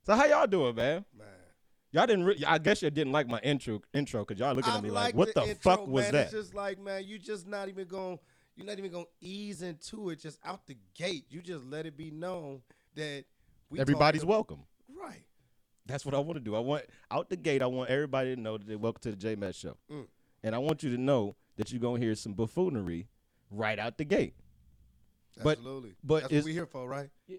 So how y'all doing, man? Man. Y'all didn't. I guess you didn't like my intro because y'all looking at me like, what the intro, fuck was man. that? It's just like, man, you're not even gonna ease into it just out the gate. You just let it be known that everybody's welcome. Right. That's what I want to do. I want out the gate. I want everybody to know that they're welcome to the JMatt show, and I want you to know that you're gonna hear some buffoonery right out the gate. Absolutely. But that's what we're here for, right? Yeah.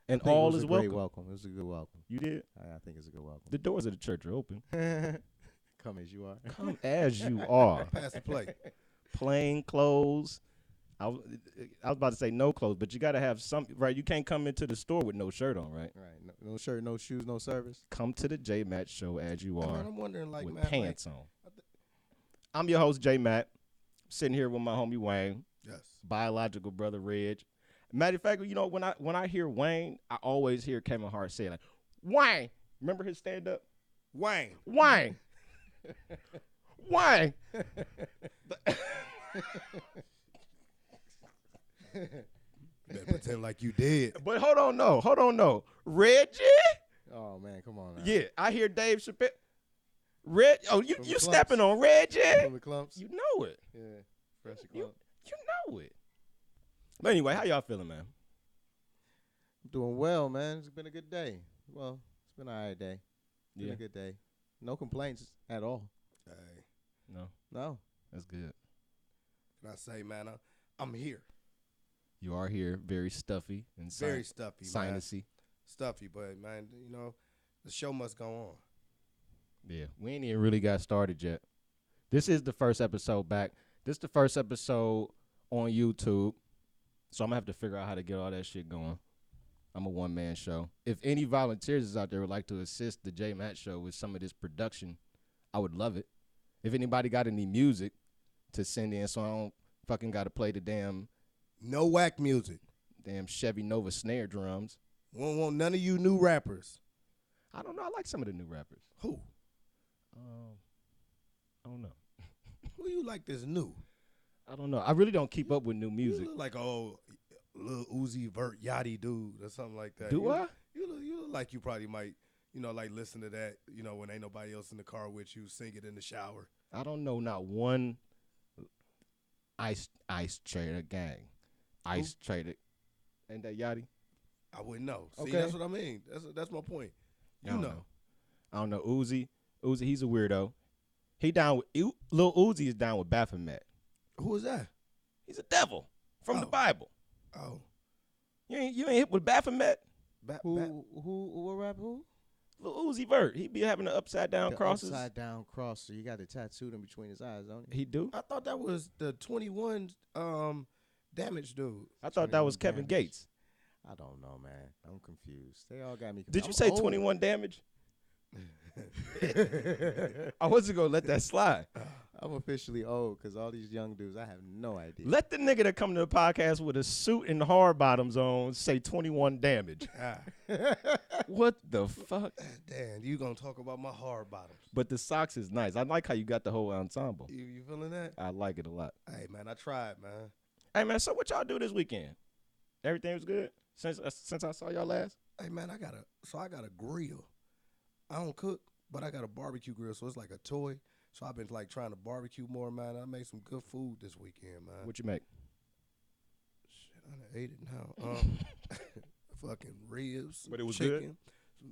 And all is welcome. It was a good welcome. You did? I think it's a good welcome. The doors of the church are open. Come as you are. Come as you are. Pass the plate. Plain clothes. I was about to say no clothes, but you got to have some, right? You can't come into the store with no shirt on, right? Right. No shirt, no shoes, no service. Come to the JMatt show as you are. Man, I'm wondering, like, with man, pants on. I'm your host, JMatt. Sitting here with my homie Wayne. Yes. Biological brother Reg. Matter of fact, you know, when I hear Wayne, I always hear Kevin Hart say like, Wayne. Remember his stand up? Wayne. Wayne. Wayne. Better pretend like you did. But hold on, no. Reggie? Oh man, come on now. Yeah, I hear Dave Chappelle. You stepping on Reggie? From the clumps. You know it. Yeah. Fresh You clump. know it. But anyway, how y'all feeling, man? I'm doing well, man. It's been a good day. Well, it's been an alright day. It's been a good day. No complaints at all. Hey. No. That's good. Can I say, man, I'm here. You are here, very stuffy and very stuffy, sinusy. Man. Stuffy, but man, you know, the show must go on. Yeah, we ain't even really got started yet. This is the first episode back. This is the first episode on YouTube. So I'm going to have to figure out how to get all that shit going. I'm a one-man show. If any volunteers is out there would like to assist the JMatt show with some of this production, I would love it. If anybody got any music to send in so I don't fucking got to play the damn... No whack music. Damn Chevy Nova snare drums. Won't want none of you new rappers. I don't know. I like some of the new rappers. Who? I don't know. Who you like that's new? I don't know. I really don't keep up with new music. You look like Lil Uzi Vert Yachty dude or something like that. I? You look like you probably might, like listen to that, when ain't nobody else in the car with you, sing it in the shower. I don't know not one ice trader gang. Ice trader. Ain't that Yachty? I wouldn't know. See, Okay. that's what I mean. That's my point. I don't know. Uzi, he's a weirdo. He down with Lil Uzi is down with Baphomet. Who is that? He's a devil from the Bible. Oh. You ain't hit with Baphomet? What rap who? Lil Uzi Vert. He be having the upside down crosses. Upside down cross. So you got it tattooed in between his eyes, don't you? He do? I thought that was the 21 damage dude. I thought that was Kevin Gates. I don't know, man. I'm confused. They all got me confused. Did you say 21 damage? I wasn't going to let that slide. I'm officially old because all these young dudes, I have no idea. Let the nigga that come to the podcast with a suit and hard bottoms on say 21 damage. What the fuck? Damn, you going to talk about my hard bottoms. But the socks is nice. I like how you got the whole ensemble. You feeling that? I like it a lot. Hey, man, I tried, man. Hey, man, so what y'all do this weekend? Everything was good since I saw y'all last? Hey, man, I got a grill. I don't cook, but I got a barbecue grill, so it's like a toy. So I've been like trying to barbecue more, man. I made some good food this weekend, man. What you make? Shit, I done ate it now. Fucking ribs, but it was chicken,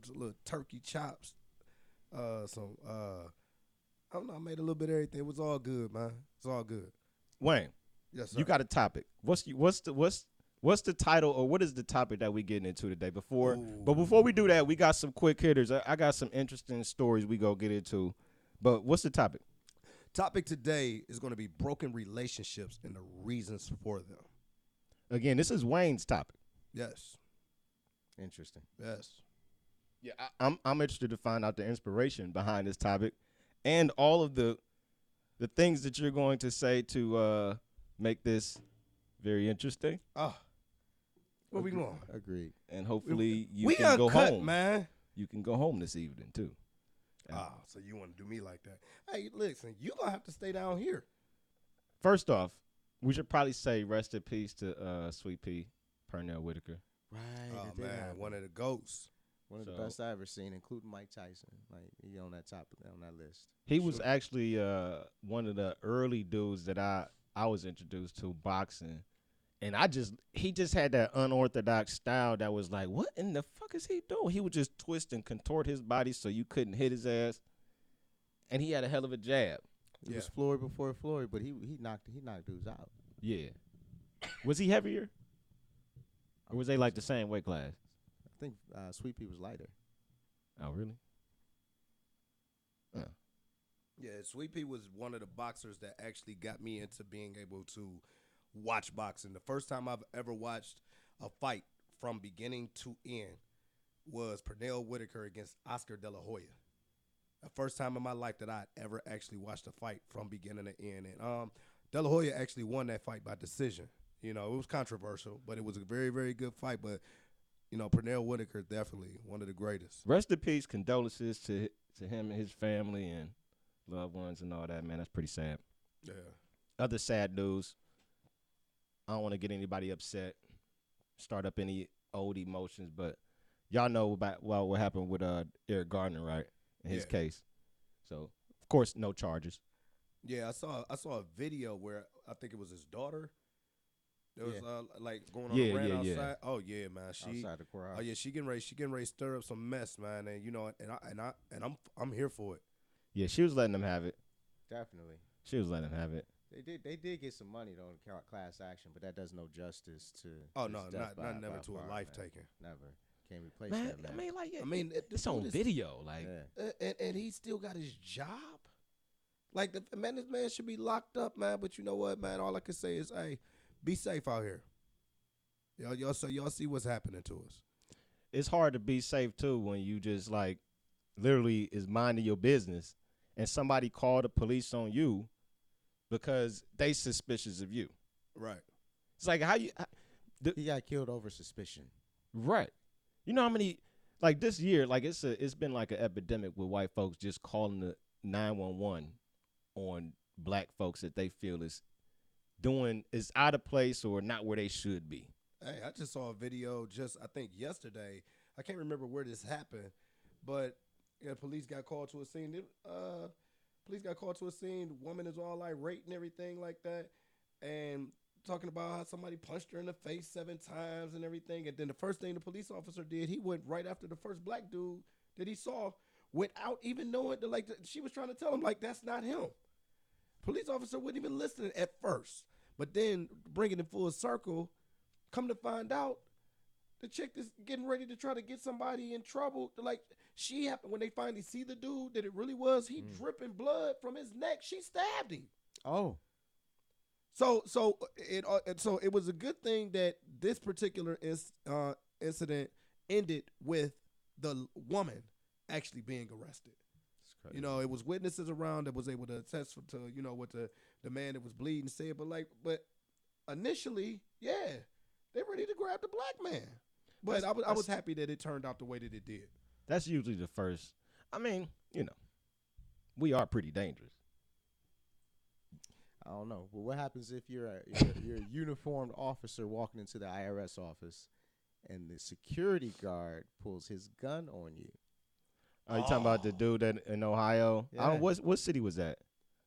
some little turkey chops, I don't know. I made a little bit of everything. It was all good, man. It's all good. Wayne, yes, sir. You got a topic. What's the title or what is the topic that we getting into today? Before we do that, we got some quick hitters. I got some interesting stories we go get into. But what's the topic? Topic today is going to be broken relationships and the reasons for them. Again, this is Wayne's topic. Yes. Interesting. Yes. Yeah, I'm interested to find out the inspiration behind this topic and all of the things that you're going to say to make this very interesting. Where we going? Agreed. And hopefully you we can go uncut, home, man. You can go home this evening too. So you want to do me like that? Hey, listen, you gonna have to stay down here. First off, we should probably say rest in peace to Sweet Pea Pernell Whitaker. Right. Oh man, one of the goats. One of the best I ever seen, including Mike Tyson. Like, he on that list. He was actually one of the early dudes that I was introduced to boxing. And he just had that unorthodox style that was like, what in the fuck is he doing? He would just twist and contort his body so you couldn't hit his ass. And he had a hell of a jab. He was Floyd before Floyd, but he knocked dudes out. Yeah. Was he heavier? Or was they like the same weight class? I think Sweet Pea was lighter. Oh, really? Yeah, Sweet Pea was one of the boxers that actually got me into being able to watch boxing. The first time I've ever watched a fight from beginning to end was Pernell Whitaker against Oscar De La Hoya. The first time in my life that I'd ever actually watched a fight from beginning to end. And De La Hoya actually won that fight by decision. You know, it was controversial, but it was a very, very good fight. But, you know, Pernell Whitaker definitely one of the greatest. Rest in peace, condolences to him and his family and loved ones and all that, man. That's pretty sad. Yeah. Other sad news. I don't want to get anybody upset, start up any old emotions, but y'all know about what happened with Eric Gardner, right? In his case. So, of course, no charges. Yeah, I saw a video where I think it was his daughter. There was like going on a rant outside. Yeah. Oh yeah, man. Outside the courthouse. Oh yeah, she getting ready to stir up some mess, man. And you know, I'm here for it. Yeah, she was letting them have it. Definitely. She was letting them have it. They did get some money though in class action, but that does no justice to. Oh no, not never to a life taking. Never. Can't replace Man, that, man. I mean, it's on video, like, and he still got his job. Like this man should be locked up, man. But you know what, man? All I can say is, hey, be safe out here. Y'all see what's happening to us. It's hard to be safe too when you just like, literally is minding your business, and somebody called the police on you because they suspicious of you. Right. It's like he got killed over suspicion. Right. You know how many, like this year, like it's been like an epidemic with white folks just calling the 911 on black folks that they feel is out of place or not where they should be. Hey, I just saw a video I think yesterday. I can't remember where this happened, but police got called to a scene. Police got called to a scene. The woman is all irate and everything like that, and talking about how somebody punched her in the face 7 times and everything. And then the first thing the police officer did, he went right after the first black dude that he saw without even knowing she was trying to tell him, like, that's not him. Police officer wouldn't even listen at first. But then bringing it full circle, come to find out, the chick is getting ready to try to get somebody in trouble. Like, she happened when they finally see the dude that it really was, he dripping blood from his neck. She stabbed him. Oh. So it was a good thing that this particular incident ended with the woman actually being arrested. You know, it was witnesses around that was able to attest to, you know, what the man that was bleeding said. But initially, yeah, they're ready to grab the black man. But I was happy that it turned out the way that it did. That's usually the first. I mean, you know, we are pretty dangerous. I don't know. Well, what happens if you're a uniformed officer walking into the IRS office and the security guard pulls his gun on you? Are you talking about the dude that in Ohio? Yeah. I don't, what city was that?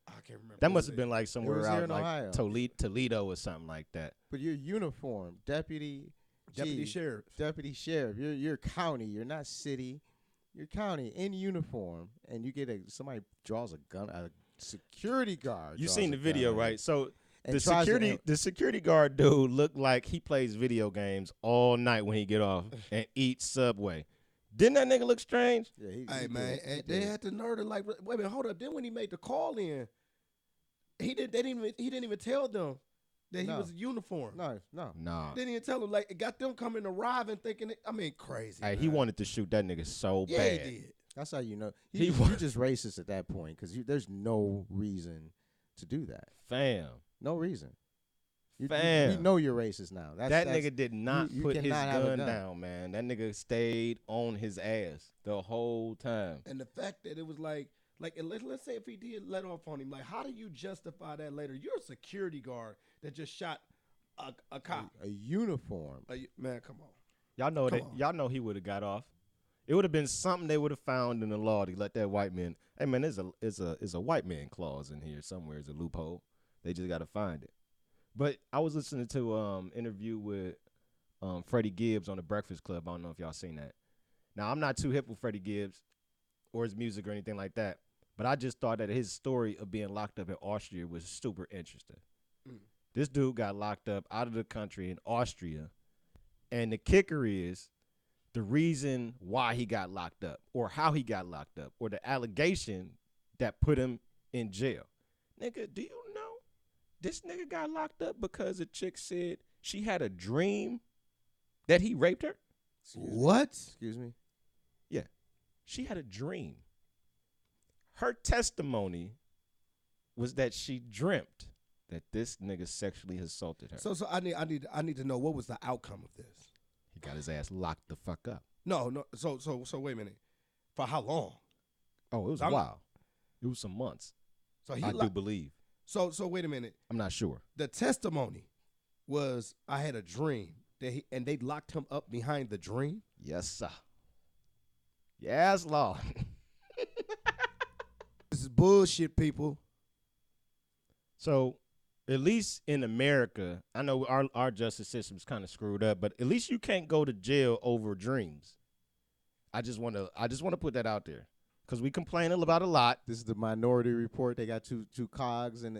I can't remember. That must have been like somewhere here out in like Ohio. Toledo or something like that. But you're uniformed, deputy sheriff. Deputy sheriff. You're county. You're not city. You're county in uniform, and you get somebody draws a gun. A security guard. You seen the video, right? So the the security guard dude looked like he plays video games all night when he get off and eats Subway. Didn't that nigga look strange? Yeah, hey man, they had the nerve to like, wait a minute, hold up. Then when he made the call in, he didn't even tell them that he was uniformed. No. Didn't even tell them. Like, it got them coming arriving thinking. Crazy. Hey, he wanted to shoot that nigga so yeah, bad. he did. That's how you know you're just racist at that point because there's no reason to do that. Fam, no reason. Fam, we know you're racist now. That's nigga did not put his gun down, man. That nigga stayed on his ass the whole time. And the fact that it was like let's say if he did let off on him, like, how do you justify that later? You're a security guard that just shot a cop. A uniform. Man, come on. Y'all know he would have got off It would have been something they would have found in the law to let that white man. Hey man, there's a white man clause in here somewhere. It's a loophole. They just got to find it. But I was listening to interview with Freddie Gibbs on the Breakfast Club. I don't know if y'all seen that. Now I'm not too hip with Freddie Gibbs or his music or anything like that. But I just thought that his story of being locked up in Austria was super interesting. This dude got locked up out of the country in Austria. And the kicker is the reason why he got locked up or how he got locked up or the allegation that put him in jail. Nigga, do you know this nigga got locked up because a chick said she had a dream that he raped her? What? Excuse me? Yeah. She had a dream. Her testimony was that she dreamt that this nigga sexually assaulted her. So I need to know what was the outcome of this. He got his ass locked the fuck up. No. So wait a minute. For how long? Oh, it was a while. It was some months. So I do believe. So wait a minute. I'm not sure. The testimony was I had a dream that and they locked him up behind the dream. Yes, sir. Yes, Lord. This is bullshit, people. So, at least in America, I know our justice system's kind of screwed up, but at least you can't go to jail over dreams. I just want to put that out there because we complain about a lot. This is the Minority Report. They got two cogs in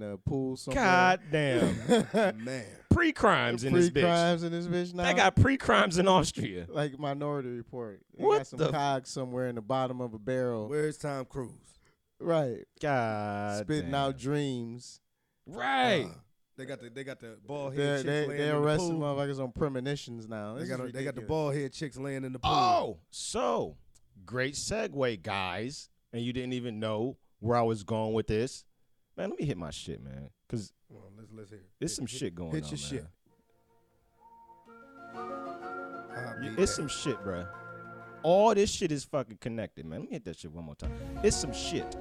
a pool somewhere. God damn, Man. Pre-crimes in this bitch. Pre-crimes in this bitch now. They got pre-crimes in Austria. Like Minority Report. They What got some the cogs somewhere in the bottom of a barrel. Where's Tom Cruise? Right. God, spitting damn. out dreams. Right. They got the bald head chicks laying They in the arresting pool. motherfuckers on premonitions now. They got the bald head chicks laying in the pool. Oh, so great segue, guys. And you didn't even know where I was going with this. Man, let me hit my shit, man. Because Well, let's hear. there's some shit going on, Hit your shit. It's some shit, bruh. All this shit is fucking connected, man. Let me hit that shit one more time. It's some shit.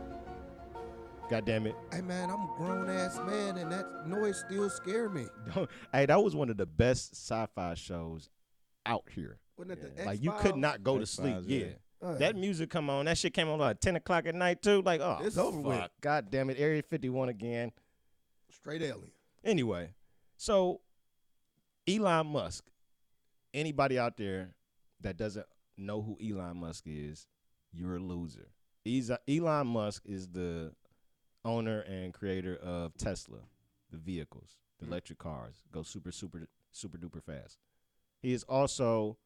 God damn it. Hey, man, I'm a grown-ass man, and that noise still scare me. Hey, that was one of the best sci-fi shows out here. Wasn't it the Yeah. Like, you X-Files? could not go to sleep. X-Files, Yeah. yeah. That music come on. That shit came on like 10 o'clock at night, too. Like, oh, It's over with. fuck. God damn it. Area 51 again. Straight alien. Anyway, so Elon Musk, anybody out there that doesn't know who Elon Musk is, you're a loser. Elon Musk is the owner and creator of Tesla, the vehicles, the electric cars, go super duper fast. He is also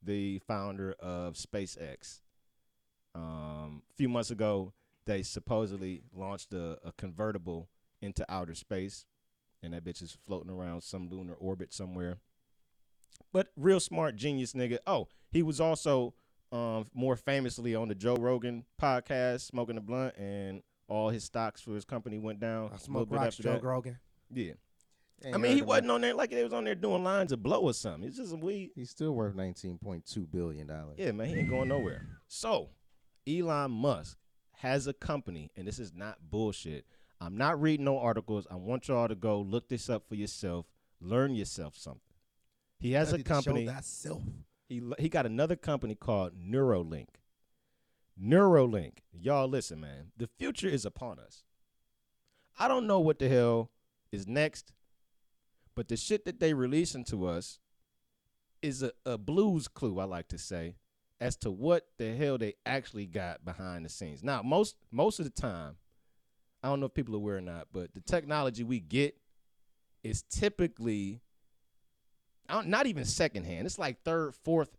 the founder of SpaceX. A few months ago, they supposedly launched a convertible into outer space, and that bitch is floating around some lunar orbit somewhere. But real smart genius nigga. Oh, he was also more famously on the Joe Rogan podcast, smoking a blunt, and all his stocks for his company went down. I smoke rocks, Joe Rogan. Yeah. Ain't I mean, he heard wasn't on there like they was on there doing lines of blow or something. It's just some weed. He's still worth $19.2 billion. Yeah, man, he ain't going nowhere. So, Elon Musk has a company, and this is not bullshit. I'm not reading no articles. I want y'all to go look this up for yourself. Learn yourself something. He has a company. He got another company called Neuralink. Neuralink. Y'all listen, man. The future is upon us. I don't know what the hell is next, but the shit that they releasing to us is a blues clue, I like to say, as to what the hell they actually got behind the scenes. Now, most of the time, I don't know if people are aware or not, but the technology we get is typically not even secondhand. It's like third, fourth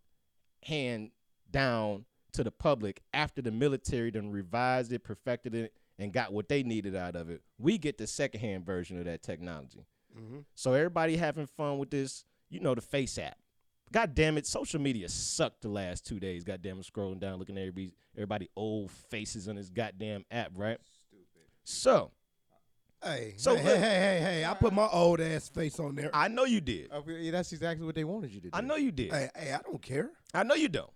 hand down to the public after the military done revised it, perfected it, and got what they needed out of it. We get the secondhand version of that technology. Mm-hmm. So everybody having fun with this, the Face app. God damn it, social media sucked the last 2 days. God damn it, scrolling down, looking at everybody old faces on this goddamn app, right? Stupid. So, Hey, I put my old ass face on there. I know you did. Yeah, that's exactly what they wanted you to do. I know you did. Hey, I don't care. I know you don't.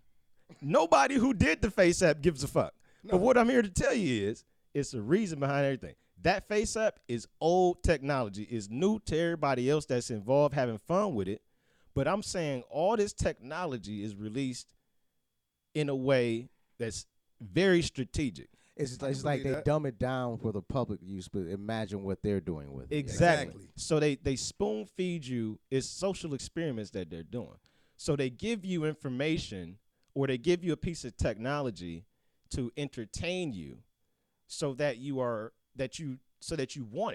Nobody who did the Face app gives a fuck. No. But what I'm here to tell you is, it's the reason behind everything. That Face app is old technology. It's new to everybody else that's involved having fun with it. But I'm saying all this technology is released in a way that's very strategic. It's I it's can like believe they that. dumb it down for the public use, but imagine what they're doing with it. Exactly. So they spoon feed you. It's social experiments that they're doing. So they give you information or they give you a piece of technology to entertain you so that you want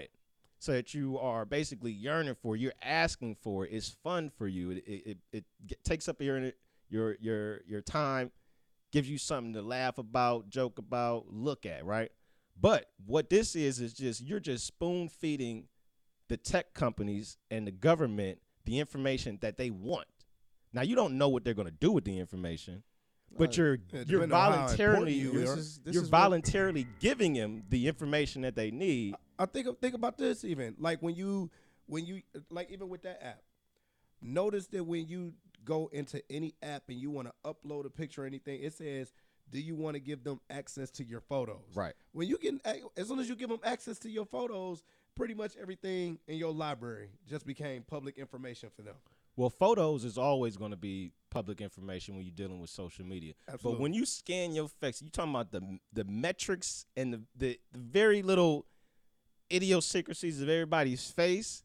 it. So that you are basically yearning for, you're asking for it. It's fun for you. It takes up your time, gives you something to laugh about, joke about, look at, right? But what this is just you're just spoon feeding the tech companies and the government the information that they want. Now you don't know what they're going to do with the information, but you're depending on how important voluntarily you are. This you're is what- voluntarily giving them the information that they need. I think about this even like when you like even with that app. Notice that when you go into any app and you want to upload a picture or anything, it says, "Do you want to give them access to your photos?" Right. When you get as soon as you give them access to your photos, pretty much everything in your library just became public information for them. Well, photos is always going to be public information when you're dealing with social media. Absolutely. But when you scan your face, you're talking about the metrics and the very little idiosyncrasies of everybody's face.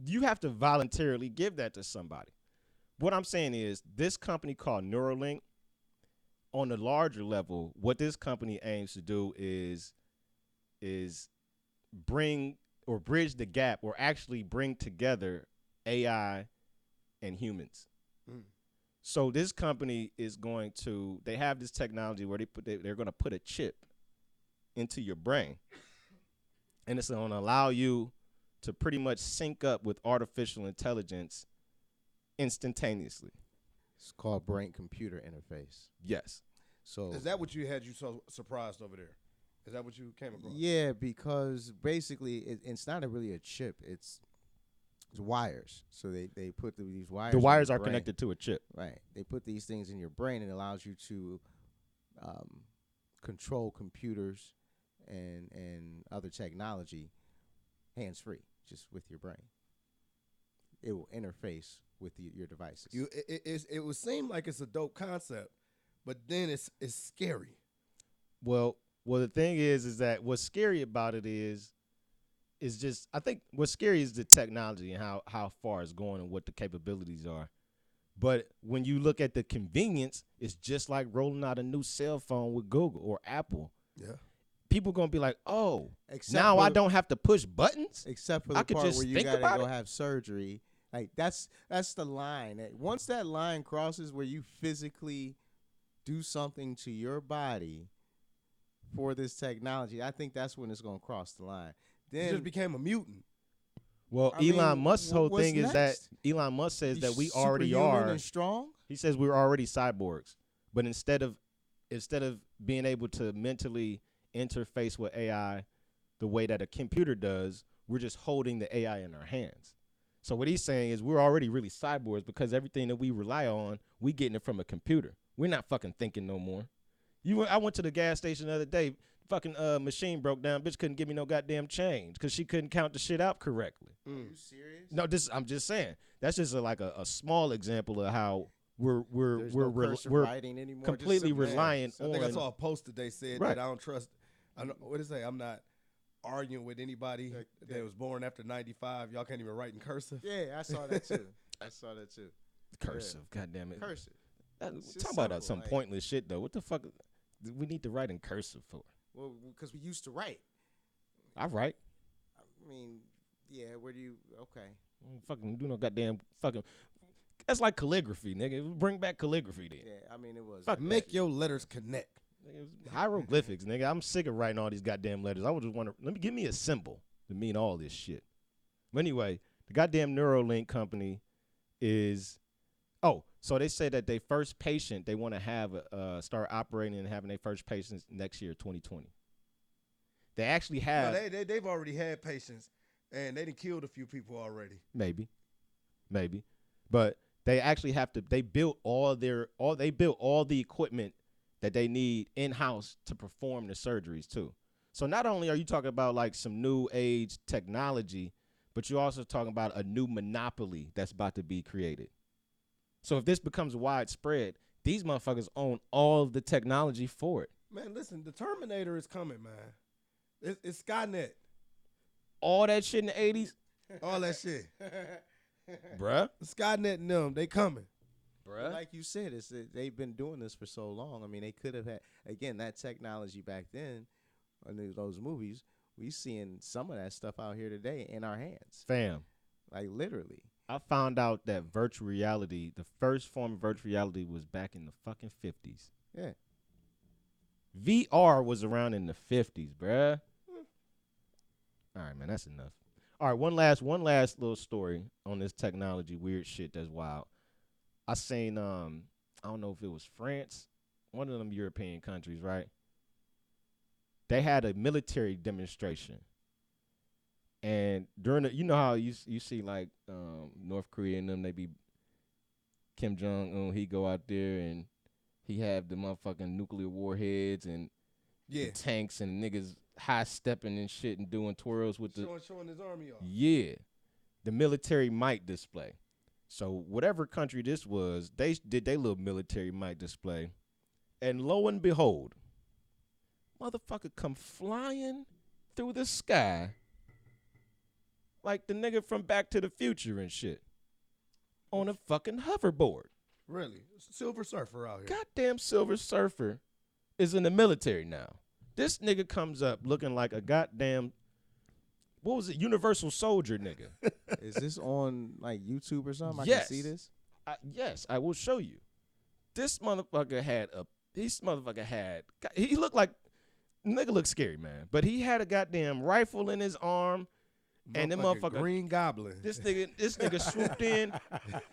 You have to voluntarily give that to somebody. What I'm saying is this company called Neuralink, on the larger level, what this company aims to do is bring or bridge the gap or actually bring together AI and humans. Mm. So this company is they have this technology where they're going to put a chip into your brain, and it's going to allow you to pretty much sync up with artificial intelligence instantaneously. It's called brain-computer interface. Yes. So Is that what you had you so surprised over there? Is that what you came across? yeah, because basically it's not really a chip. It's wires. So they put these wires. The in wires your are brain. connected to a chip. Right. They put these things in your brain and it allows you to control computers and other technology hands-free, just with your brain. It will interface with your devices. It would seem like it's a dope concept, but then it's scary. Well, the thing is that what's scary about it is just I think what's scary is the technology and how far it's going and what the capabilities are. But when you look at the convenience, it's just like rolling out a new cell phone with Google or Apple. Yeah. People gonna be like, oh, Except now for I the- don't have to push buttons. Except for I the could part just where you think gotta about go it. have surgery. Like that's the line. Once that line crosses where you physically do something to your body for this technology, I think that's when it's gonna cross the line. He Then just became a mutant. Well, I mean, Elon Musk's whole what's thing is that next? Elon Musk says be that we already superhuman are. and strong. He says we're already cyborgs, but instead of being able to mentally interface with AI the way that a computer does, we're just holding the AI in our hands. So what he's saying is we're already really cyborgs because everything that we rely on, we getting it from a computer. We're not fucking thinking no more. I went to the gas station the other day. Fucking machine broke down. Bitch couldn't give me no goddamn change because she couldn't count the shit out correctly. Are you serious? No, I'm just saying. That's just a small example of how we're There's no cursive writing anymore. just completely simple- reliant I think I on. saw a post that they said Right. that I don't trust. What is it say? I'm not arguing with anybody that was born after '95. Y'all can't even write in cursive. Yeah, I saw that too. I saw that too. Cursive, goddamn it. Cursive. It's just Talk about simple, some like- pointless shit though. What the fuck? We need to write in cursive for? Well, because we used to write. I write. I mean, yeah. Where do you? Okay. Fucking do no goddamn fucking. That's like calligraphy, nigga. Bring back calligraphy then. Yeah. I mean, it was. Fuck Make your letters connect. Nigga, it's hieroglyphics, nigga. I'm sick of writing all these goddamn letters. I would just wonder, give me a symbol to mean all this shit. But anyway, the goddamn Neuralink company is. Oh, so they said that their first patient they want to have start operating and having their first patients next year, 2020. They actually have They've already had patients, and they done killed a few people already. maybe, but they actually have to. They built all the equipment that they need in house to perform the surgeries too. So not only are you talking about like some new age technology, but you're also talking about a new monopoly that's about to be created. So if this becomes widespread, these motherfuckers own all of the technology for it. Man, listen, the Terminator is coming, man. It's Skynet. All that shit in the 80s, All that shit. bruh. Skynet and them, they coming. Bruh. Like you said, they've been doing this for so long. I mean, they could have had, again, that technology back then, in those movies, we seeing some of that stuff out here today in our hands. Fam, Like, literally. I found out that virtual reality, the first form of virtual reality was back in the fucking 50s. Yeah. VR was around in the 50s, bruh. All right, man, that's enough. All right, one last little story on this technology, weird shit that's wild. I seen, I don't know if it was France, one of them European countries, right? They had a military demonstration. And during the, you know how you see like North Korea and them, they be Kim Jong-un, he go out there and he have the motherfucking nuclear warheads and the tanks and niggas high stepping and shit and doing twirls with showing his army off. Yeah, the military might display. So whatever country this was, they did their little military might display, and lo and behold, motherfucker come flying through the sky like the nigga from Back to the Future and shit on a fucking hoverboard. Really? Silver Surfer out here. Goddamn Silver Surfer is in the military now. This nigga comes up looking like a goddamn, what was it, Universal Soldier nigga. Is this on, like, YouTube or something? Yes. I can see this? Yes, I will show you. This motherfucker he looked like, nigga looked scary, man. But he had a goddamn rifle in his arm. And the motherfucker, Green Goblin. This nigga swooped in.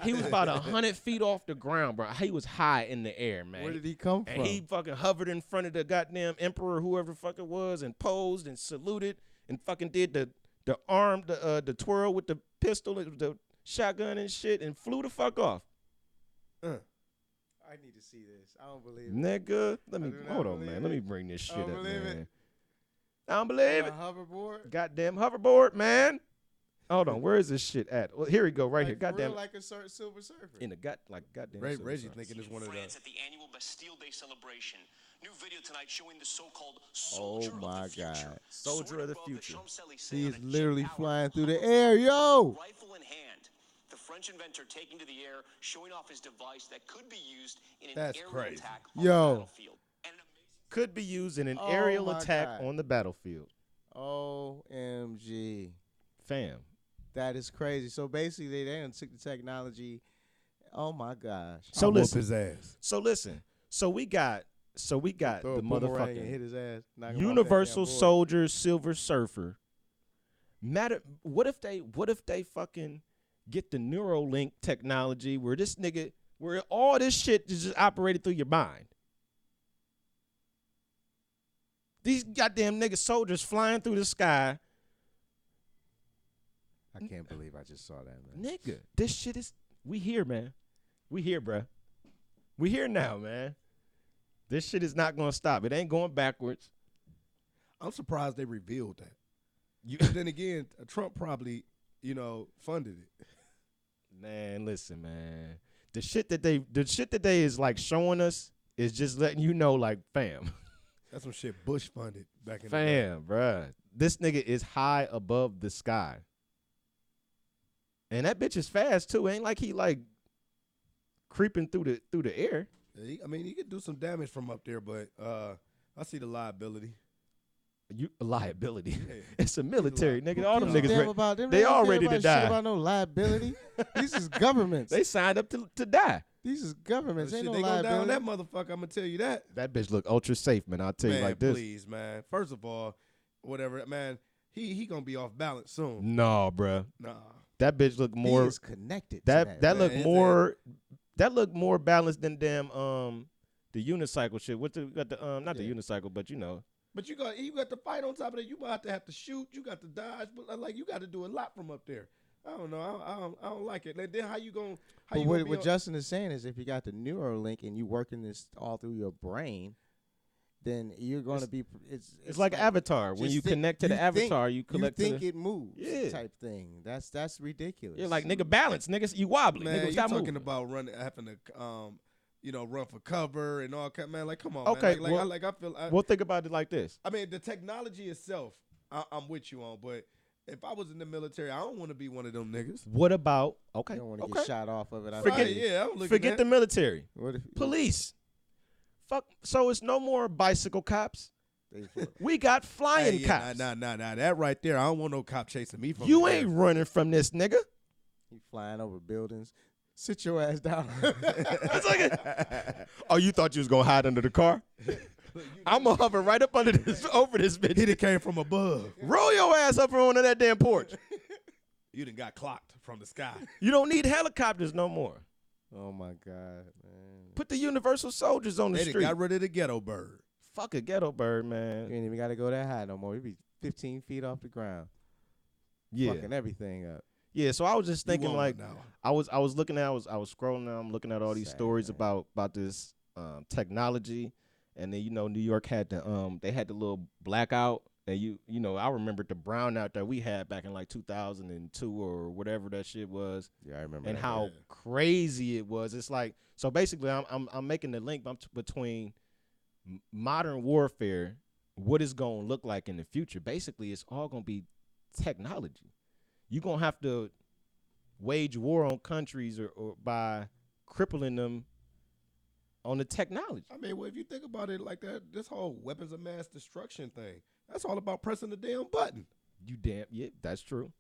He was about 100 feet off the ground, bro. He was high in the air, man. Where did he come from? And he fucking hovered in front of the goddamn emperor, whoever the fuck it was, and posed and saluted and fucking did the arm, the twirl with the pistol, the shotgun and shit, and flew the fuck off. I need to see this. I don't believe it. Nigga, hold on, man. Let me bring this shit up, man. I don't believe it. Hoverboard? Goddamn hoverboard, man. Hold on, where is this shit at? Well, here we go, right here. Goddamn. Like a Silver Surfer. In the goddamn. Reggie thinking it's one of France those. at the annual Bastille Day celebration. New video tonight showing the so-called Oh soldier my of the future. God. Soldier of the future. He is literally flying through the air, yo. Rifle in hand. The French inventor taking to the air, showing off his device that could be used in an That's aerial crazy. attack on Yo. the battlefield. And an amazing Could be used in an Oh aerial my attack God. on the battlefield. OMG. Fam. That is crazy. So basically, they done took the technology. Oh my gosh. So I'll whoop listen. his ass. So listen. So we got Throw the a boomerang and hit motherfucking his ass. knock him off that Universal damn board. Soldier Silver Surfer. What if they fucking get the Neuralink technology where all this shit is just operated through your mind? These goddamn nigga soldiers flying through the sky. I can't believe I just saw that, man. Nigga, this shit is, we here, man. We here, bruh. We here now, man. This shit is not going to stop. It ain't going backwards. I'm surprised they revealed that. You, But then again, Trump probably, funded it. man, listen, man. The shit that they is like showing us is just letting you know, like, fam. That's some shit Bush funded back in the day. Fam, bruh. This nigga is high above the sky. And that bitch is fast too. Ain't like he like creeping through the air. He could do some damage from up there, but I see the liability. Liability. Yeah. It's a military, nigga. All them Who gives a niggas damn about them? they don't all care ready to about die. Shit about no liability. These is governments. they signed up to die. These is governments. Shit, Ain't no they go down liability. that motherfucker. I'm gonna tell you that. That bitch look ultra safe, man. I'll tell Man, you like this. please, man. First of all, whatever, man. He gonna be off balance soon. No, bruh. Nah. That bitch look He more is connected. that to look man. more that look more balanced than damn the unicycle shit. What the got the not the Yeah. unicycle, but you know. But you got to fight on top of that. You about to have to shoot. You got to dodge. But like you got to do a lot from up there. I don't know. I don't like it. Like, then how you gonna? How But you gonna what Justin is saying is, if you got the Neuralink and you working this all through your brain, then you're going to be. It's like Avatar. When just you think- connect to the you avatar, think- you collect You think to the, it moves, Yeah. type thing. That's ridiculous. you're like nigga balance, nigga. You wobbly, Man, nigga. you Stop talking moving. about having to run for cover and all kind. Man, like, come on, Okay, man. I feel. Well, think about it like this. I mean, the technology itself, I'm with you on, but if I was in the military, I don't want to be one of them niggas. What about You don't want to get shot off of it. Forget the military. What if, Police. Fuck. So it's no more bicycle cops. We got flying cops. Nah. That right there, I don't want no cop chasing me from. You ain't running from this nigga. He flying over buildings. Sit your ass down. Oh, you thought you was gonna hide under the car? I'm gonna hover right up under this, over this bitch. He done came from above. Roll your ass up on that damn porch. You done got clocked from the sky. You don't need helicopters no more. Oh my God, man. Put the universal soldiers on the They street. got rid of the ghetto bird. Fuck a ghetto bird, You man. ain't even got to go that high no more. You be 15 feet off the ground. Yeah, Fucking everything up. yeah. So I was just thinking, You like, want one now. I was looking at, I was scrolling. I'm looking at all these Sad, stories man. about this technology, and then New York had they had the little blackout, and I remembered the brownout that we had back in like 2002 or whatever that shit was, Yeah, I remember. and that. how crazy it was. It's like, so basically, I'm making the link between modern warfare, what it's gonna look like in the future. Basically, it's all gonna be technology. You're gonna have to wage war on countries or by crippling them on the technology. I mean, well, if you think about it like that, this whole weapons of mass destruction thing, that's all about pressing the damn button. Yeah, that's true.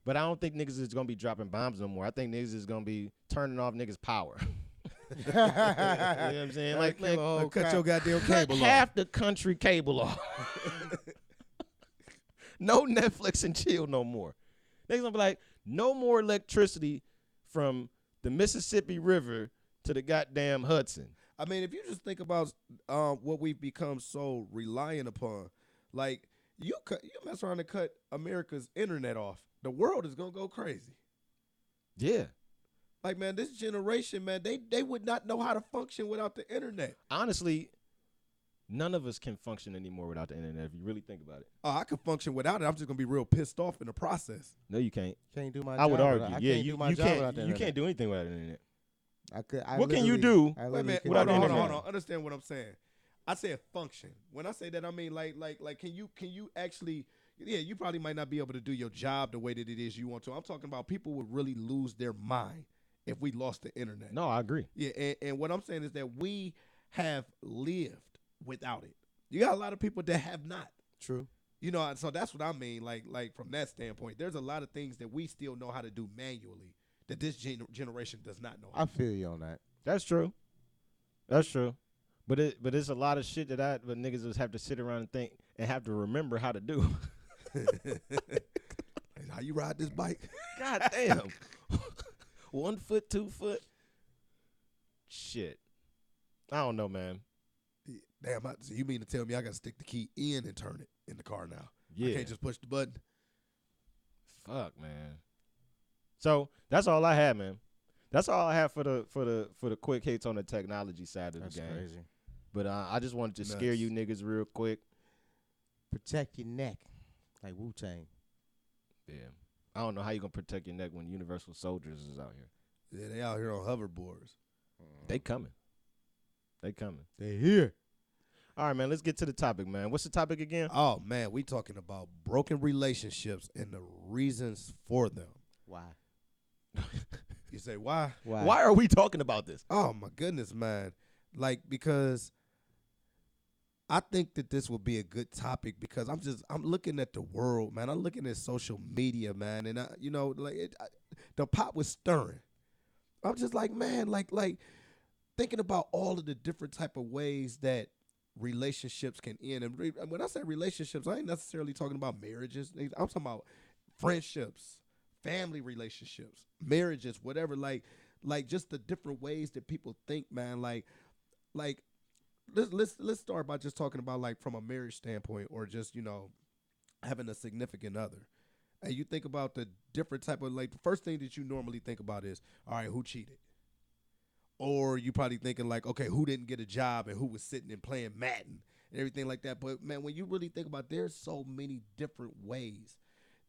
But I don't think niggas is gonna be dropping bombs no more. I think niggas is gonna be turning off niggas' power. You know what I'm saying? Like, man, Cut your goddamn cut cable off. half the country cable off. No Netflix and chill no more. They're gonna be like, no more electricity from the Mississippi River to the goddamn Hudson. I mean, if you just think about what we've become so reliant upon, like you mess around and cut America's internet off, the world is gonna go crazy. Yeah. Like, man, this generation, man, they would not know how to function without the internet. Honestly, none of us can function anymore without the internet if you really think about it. Oh, I can function without it. I'm just gonna be real pissed off in the process. No, you can't. Can't do my I job. would argue. I Yeah, can't you do my job without the you internet. can't do anything without the internet. I What can you literally- do? I Wait a literally minute, can without hold the on, internet? hold on. Understand what I'm saying? I said function. When I say that, I mean like can you actually? Yeah, you probably might not be able to do your job the way that it is you want to. I'm talking about people would really lose their mind if we lost the internet. No, I agree. Yeah, and what I'm saying is that we have lived without it. You got a lot of people that have not. True. So that's what I mean. Like from that standpoint, there's a lot of things that we still know how to do manually that this generation does not know. I feel you on that. That's true. That's true. But it's a lot of shit that niggas just have to sit around and think and have to remember how to do. How you ride this bike? God damn. 1 foot, 2 foot. Shit. I don't know, man. Damn, so you mean to tell me I got to stick the key in and turn it in the car now? Yeah. I can't just push the button. Fuck, man. So that's all I had, man. That's all I have for the quick hits on the technology side of That's the game. crazy. But I just wanted to scare you niggas real quick. Protect your neck, like Wu-Tang. Yeah. I don't know how you gonna protect your neck when Universal Soldiers is out here. Yeah, they out here on hoverboards. They coming. They coming. They here. All right, man. Let's get to the topic, man. What's the topic again? Oh man, we talking about broken relationships and the reasons for them. Why? You say why? Why are we talking about this? Oh my goodness, man. Like, because I think that this would be a good topic because I'm looking at the world, man. I'm looking at social media, man, and the pot was stirring. I'm just like, man, like thinking about all of the different type of ways that relationships can end. And when I say relationships, I ain't necessarily talking about marriages. I'm talking about friendships, family relationships, marriages, whatever. Like just the different ways that people think, man. Like let's start by just talking about like from a marriage standpoint, or just having a significant other. And you think about the different type of, like, the first thing that you normally think about is, all right, who cheated? Or you probably thinking like, okay, who didn't get a job and who was sitting and playing Madden and everything like that. But man, when you really think about it, there's so many different ways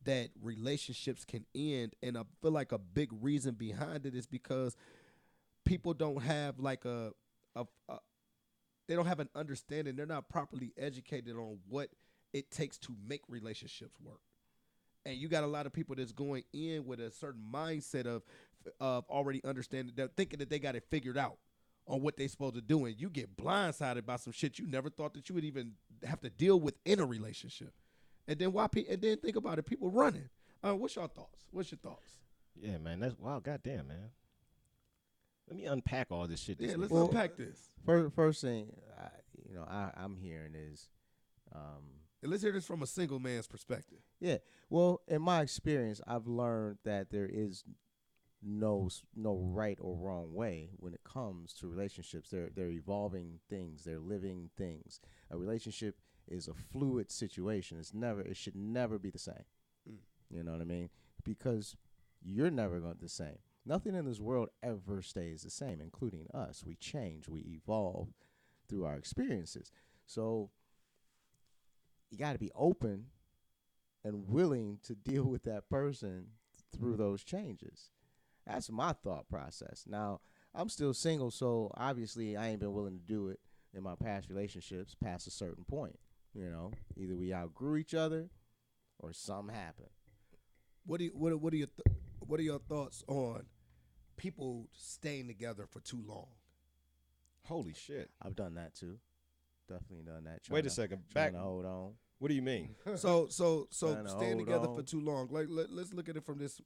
that relationships can end. And I feel like a big reason behind it is because people don't have like of they don't have an understanding. They're not properly educated on what it takes to make relationships work. And you got a lot of people that's going in with a certain mindset of already understanding, they're thinking that they got it figured out on what they supposed to do, and you get blindsided by some shit you never thought that you would even have to deal with in a relationship. And then and then think about it, people running. What's your thoughts? What's your thoughts? Yeah, man, that's wild. Goddamn, man. Let me unpack all this shit. Yeah, let's Well, unpack this. First thing, I'm hearing is, And let's hear this from a single man's perspective. yeah. Well, in my experience, I've learned that there is no right or wrong way when it comes to relationships. They're evolving things. They're living things. A relationship is a fluid situation. It should never be the same. You know what I mean? Because you're never going to the same. Nothing in this world ever stays the same, including us. We change, we evolve through our experiences. So you got to be open and willing to deal with that person through those changes. That's my thought process. Now, I'm still single, so obviously I ain't been willing to do it in my past relationships past a certain point. You know, either we outgrew each other or something happened. What are your thoughts on people staying together for too long? Holy shit. I've done that too. Definitely done that. Wait a second. Trying Back. to hold on. What do you mean? So Trying to staying hold together on. for too long. Let's look at it from this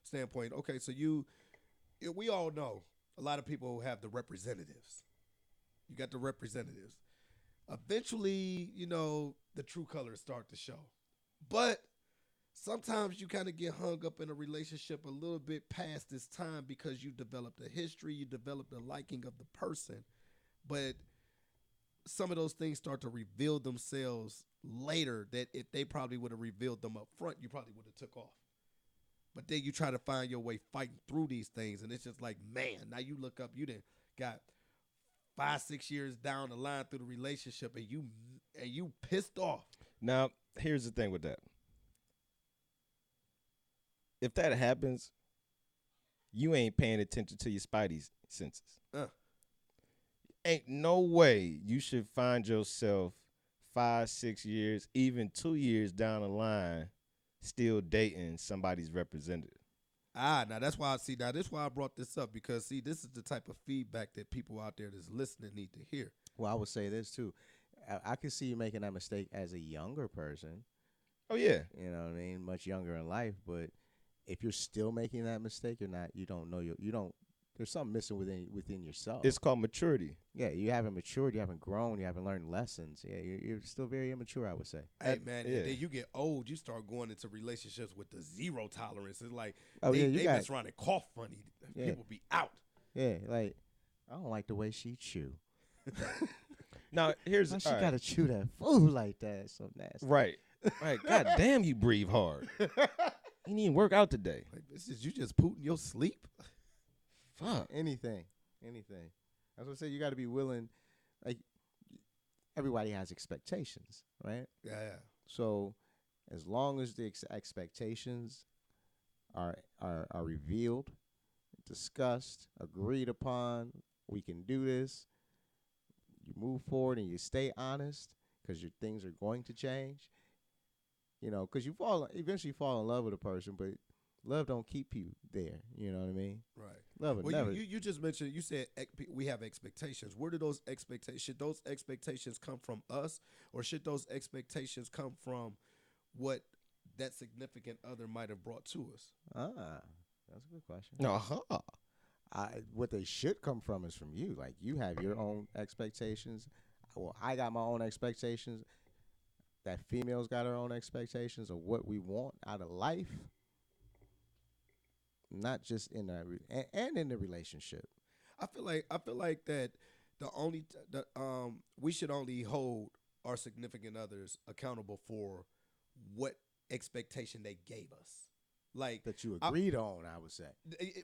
standpoint. Okay, so we all know a lot of people have the representatives. You got the representatives. Eventually, the true colors start to show. But sometimes you kind of get hung up in a relationship a little bit past this time because you developed a history, you developed a liking of the person. But some of those things start to reveal themselves later that if they probably would have revealed them up front, you probably would have took off. But then you try to find your way fighting through these things, and it's just like, man, now you look up, you done got 5-6 years down the line through the relationship, and you pissed off. Now, here's the thing with that. If that happens, you ain't paying attention to your spidey senses. Ain't no way you should find yourself 5-6 years, even 2 years down the line, still dating somebody's representative. Now that's why I brought this up, because this is the type of feedback that people out there that's listening need to hear. Well, I would say this too. I could see you making that mistake as a younger person. Oh yeah. You know what I mean? Much younger in life, but if you're still making that mistake, you don't know there's something missing within yourself. It's called maturity. Yeah, you haven't matured, you haven't grown, you haven't learned lessons. Yeah, you're still very immature, I would say. Hey man, yeah. and then you get old, you start going into relationships with the zero tolerance. It's like Oh, they yeah, mess around and cough funny. Yeah. People be out. Yeah, like I don't like the way she chew. Now here's Why she all right. gotta chew that food like that? It's so nasty. Right. Right. God damn, you breathe hard. You didn't even work out today. Like, this is you just pooting your sleep. Fuck. Anything. That's what I say. You got to be willing. Like everybody has expectations, right? Yeah. So as long as the expectations are revealed, discussed, agreed upon, we can do this. You move forward and you stay honest, because your things are going to change. Because you eventually fall in love with a person, but love don't keep you there. You know what I mean? Right. Love would Well, never. you just mentioned, you said we have expectations. Where do those expectations? Should those expectations come from us, or should those expectations come from what that significant other might have brought to us? That's a good question. Uh-huh. What they should come from is from you. Like, you have your own expectations. Well, I got my own expectations. That female's got her own expectations of what we want out of life. Not just in and in the relationship. I feel like that we should only hold our significant others accountable for what expectation they gave us. Like That you agreed on, I would say.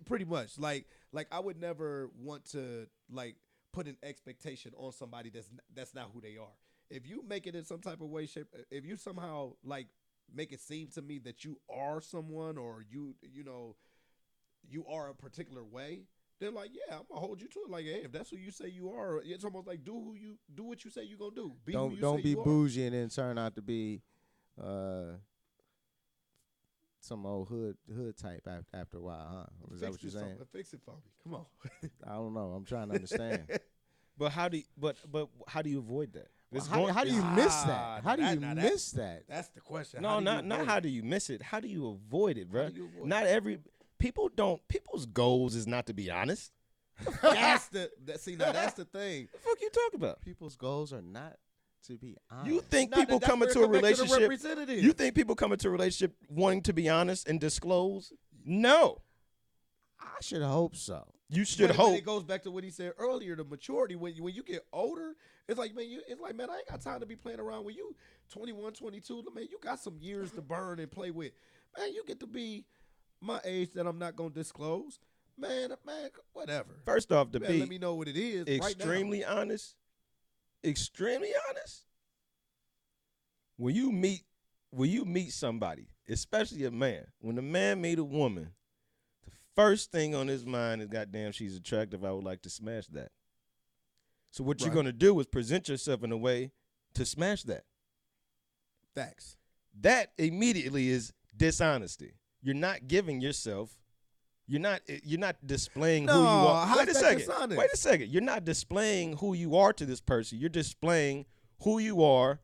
Pretty much. Like I would never want to put an expectation on somebody that's not who they are. If you make it in some type of way, shape, if you somehow make it seem to me that you are someone, or you are a particular way, then like, yeah, I'm gonna hold you to it. Like, hey, if that's who you say you are, it's almost like do what you say you gonna do. Be who you Don't say be you are. bougie and then turn out to be some old hood type after a while, huh? Is that what you're saying? Fix it for me. Come on. I don't know. I'm trying to understand. But how do you avoid that? How do you miss that? How do you miss that? That's the question. No, not how do you miss it. How do you avoid it, bro? do you avoid Not every people's goals is not to be honest. That's the thing. The fuck you talking about? People's goals are not to be honest. You think Nah, people that's come where it into a come back to the relationship? representative. You think people come into a relationship wanting to be honest and disclose? No, I should hope so. you should But hope. it goes back to what he said earlier, the maturity. When you get older, it's like, man, I ain't got time to be playing around. When you 21, 22, man, you got some years to burn and play with. Man, you get to be my age that I'm not gonna disclose. Man, whatever. First off, to Man, be let me know what it is. extremely honest, when you meet somebody, especially a man, when a man meet a woman, the first thing on his mind is, goddamn, she's attractive, I would like to smash that. So what you're Right. going to do is present yourself in a way to smash that. Facts. That immediately is dishonesty. You're not giving yourself, you're not displaying who you are. how's Wait a that second. dishonest? Wait a second. You're not displaying who you are to this person. You're displaying who you are.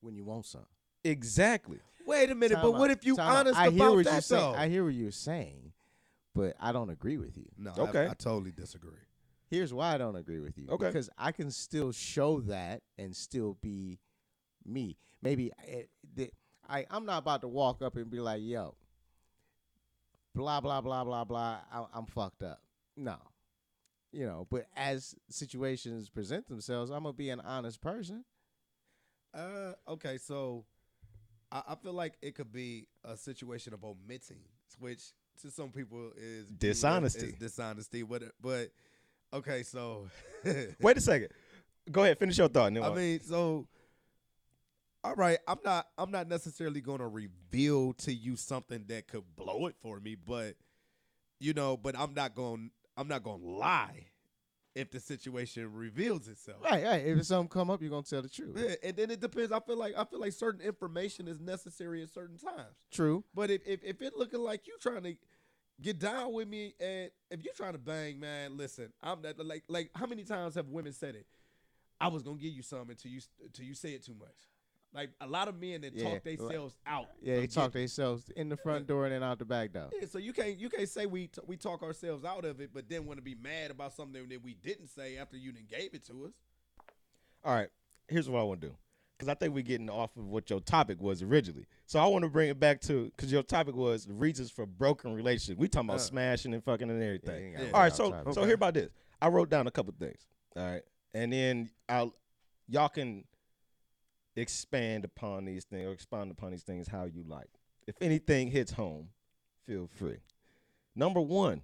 When you want some. Exactly. Wait a minute, Time but out. what if you Time out. honest I hear about what that you're saying. though? I hear what you're saying, but I don't agree with you. No, Okay. I totally disagree. Here's why I don't agree with you. Okay. Because I can still show that and still be me. Maybe I'm not about to walk up and be like, yo, blah, blah, blah, blah, blah, I'm fucked up. No. You know, but as situations present themselves, I'm going to be an honest person. Okay, so I feel like it could be a situation of omitting, which to some people is Dishonesty. Is dishonesty, but okay, so Wait a second. Go ahead. Finish your thought. I mean, so all right, I'm not necessarily going to reveal to you something that could blow it for me, but but I'm not going to lie if the situation reveals itself. Right. If something come up, you're going to tell the truth. Yeah, and then it depends. I feel like certain information is necessary at certain times. True. But if it looking like you trying to get down with me, and if you trying to bang, man, listen, I'm not like how many times have women said it? I was gonna give you something until you say it too much. Like a lot of men that talk themselves out. Yeah, they talk themselves in the front door and then out the back door. Yeah, so you can't say we talk ourselves out of it, but then want to be mad about something that we didn't say after you done gave it to us. All right. Here's what I want to do. Because I think we're getting off of what your topic was originally. So I want to bring it back to, because your topic was the reasons for broken relationships. We talking about smashing and fucking and everything. Yeah. All right, so hear about this. I wrote down a couple things. All right. And then y'all can expand upon these things or expound upon these things how you like. If anything hits home, feel free. Number one,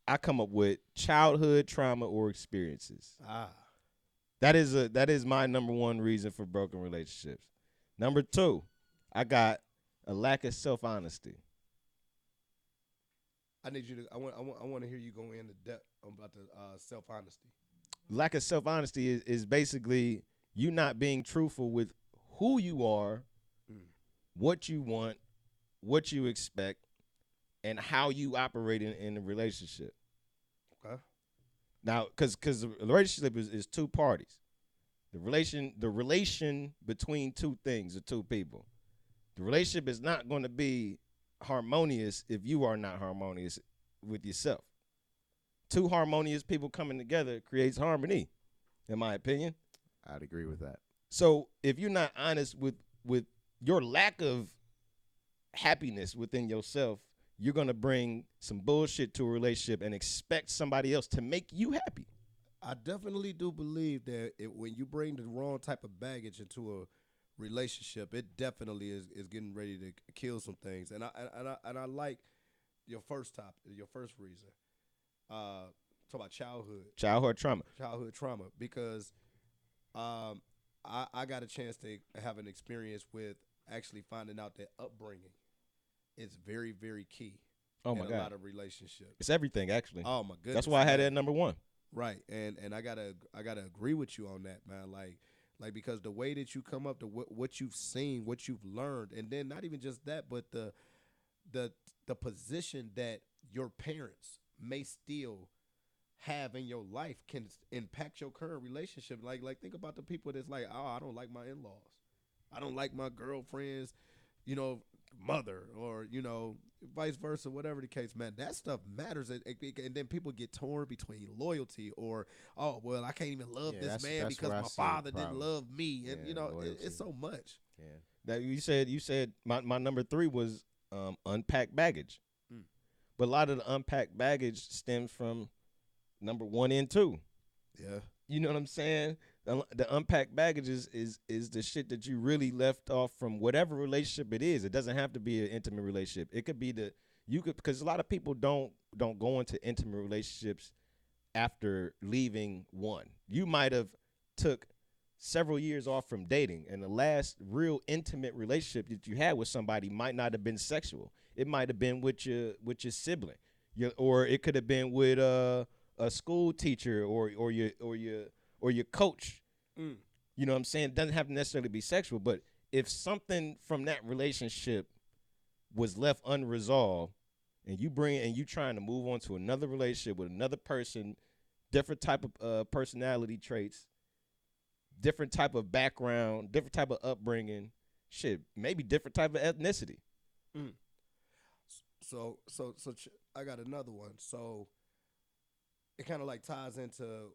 I come up with childhood trauma or experiences. That is my number one reason for broken relationships. Number two, I got a lack of self-honesty. I need you to. I want to hear you go into depth about the self-honesty. Lack of self-honesty is basically you not being truthful with who you are, what you want, what you expect, and how you operate in a relationship. Okay. Now, because the relationship is two parties. The relation between two things or two people. The relationship is not going to be harmonious if you are not harmonious with yourself. Two harmonious people coming together creates harmony, in my opinion. I'd agree with that. So if you're not honest with your lack of happiness within yourself, you're going to bring some bullshit to a relationship and expect somebody else to make you happy. I definitely do believe that when you bring the wrong type of baggage into a relationship, it definitely is getting ready to kill some things. And I like your first reason. Talk about childhood trauma, because I got a chance to have an experience with actually finding out that upbringing is very, very key. Oh my in a God. lot of relationships. It's everything, actually. Oh my goodness. That's why I had man. that at number one. Right, and I gotta agree with you on that, man. Like because the way that you come up to what you've seen, what you've learned, and then not even just that, but the position that your parents may still have in your life can impact your current relationship. Like think about the people that's like, oh, I don't like my in-laws, I don't like my girlfriend's, mother, or vice versa, whatever the case, man. That stuff matters, and then people get torn between loyalty or, oh well, I can't even love this man because my father didn't love me, and it's so much. Yeah. That you said my number 3 was unpacked baggage, but a lot of the unpacked baggage stems from number 1 and 2. Yeah. You know what I'm saying? The unpacked baggage is the shit that you really left off from whatever relationship it is. It doesn't have to be an intimate relationship. It could be because a lot of people don't go into intimate relationships after leaving one. You might have took several years off from dating, and the last real intimate relationship that you had with somebody might not have been sexual. It might have been with your sibling, or it could have been with a school teacher or your coach. You know what I'm saying? It doesn't have to necessarily be sexual, but if something from that relationship was left unresolved, and you trying to move on to another relationship with another person, different type of personality traits, different type of background, different type of upbringing, maybe different type of ethnicity. So I got another one. So it kind of like ties into